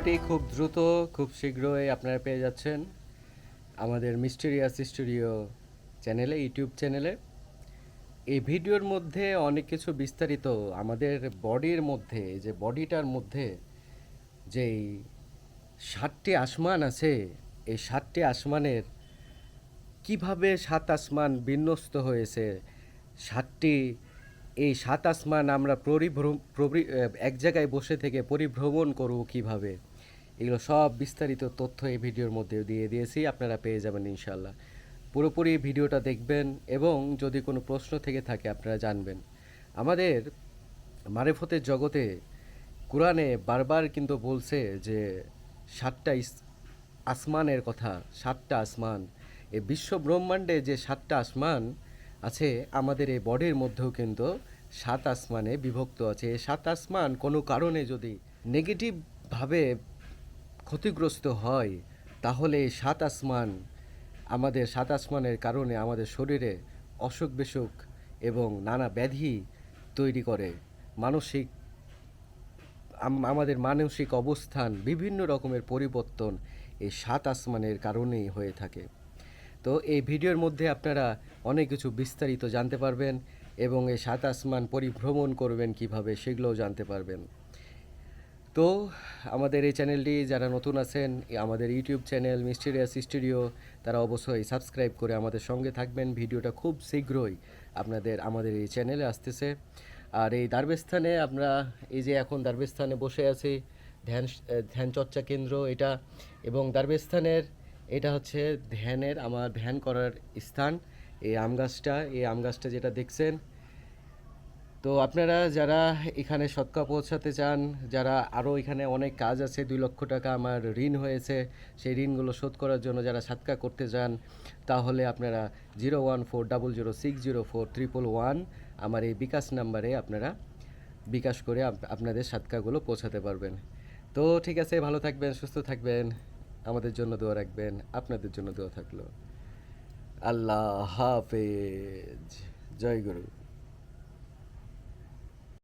ভিডিওটি খুব দ্রুত খুব শীঘ্রই আপনারা পেয়ে যাচ্ছেন আমাদের মিস্টেরিয়াস স্টুডিও চ্যানেলে, ইউটিউব চ্যানেলে। এই ভিডিওর মধ্যে অনেক কিছু বিস্তারিত আমাদের বডির মধ্যে, যে বডিটার মধ্যে যেই 7টি আসমান আছে, এই 7টি আসমানের কিভাবে 7 আসমান বিন্যস্ত হয়েছে, 7টি এই 7 আসমান আমরা এক জায়গায় বসে থেকে পরিভ্রমণ করব কিভাবে, এগুলো সব বিস্তারিত তথ্য এই ভিডিওর মধ্যে দিয়ে দিয়েছি, আপনারা পেয়ে যাবেন ইনশাল্লাহ। পুরোপুরি ভিডিওটা দেখবেন এবং যদি কোনো প্রশ্ন থেকে থাকে আপনারা জানবেন। আমাদের মারেফতের জগতে কোরআনে বারবার কিন্তু বলছে যে 7টা আসমানের কথা, 7টা আসমান। এই বিশ্ব ব্রহ্মাণ্ডে যে 7টা আসমান আছে, আমাদের এই বডির মধ্যেও কিন্তু 7 আসমানে বিভক্ত আছে। এই 7 আসমান কোনো কারণে যদি নেগেটিভভাবে ক্ষতিগ্রস্ত হয়, তাহলে এই 7 আসমান, আমাদের 7 আসমানের কারণে আমাদের শরীরে অসুখ বিসুখ এবং নানা ব্যাধি তৈরি করে। মানসিক আমাদের মানসিক অবস্থান বিভিন্ন রকমের পরিবর্তন এই 7 আসমানের কারণেই হয়ে থাকে। তো এই ভিডিওর মধ্যে আপনারা অনেক কিছু বিস্তারিত জানতে পারবেন এবং এই 7 আসমান পরিভ্রমণ করবেন কিভাবে, সেগুলোও জানতে পারবেন। তো আমাদের এই চ্যানেলটি যারা নতুন আছেন, আমাদের ইউটিউব চ্যানেল মিস্টেরিয়াস স্টুডিও, তারা অবশ্যই সাবস্ক্রাইব করে আমাদের সঙ্গে থাকবেন। ভিডিওটা খুব শীঘ্রই আমাদের এই চ্যানেলে আসতেছে। আর এই দারবেস্থানে আমরা, এই যে এখন দারবেস্থানে বসে আছি, ধ্যান চর্চা কেন্দ্র এটা, এবং দারবেস্থানের এটা হচ্ছে আমার ধ্যান করার স্থান। এই আম গাছটা যেটা দেখছেন, তো আপনারা যারা এখানে সৎকা পৌঁছাতে চান, যারা আরও এখানে অনেক কাজ আছে, 2 লক্ষ টাকা আমার ঋণ হয়েছে, সেই ঋণগুলো শোধ করার জন্য যারা সাদকা করতে চান, তাহলে আপনারা 01400604111 আমার এই বিকাশ নাম্বারে আপনারা বিকাশ করে আপনাদের সাদকাগুলো পৌঁছাতে পারবেন। তো ঠিক আছে, ভালো থাকবেন, সুস্থ থাকবেন, আমাদের জন্য দোয়া রাখবেন, আপনাদের জন্য দোয়া থাকলো। আল্লাহ হাফেজ। জয় গুরু।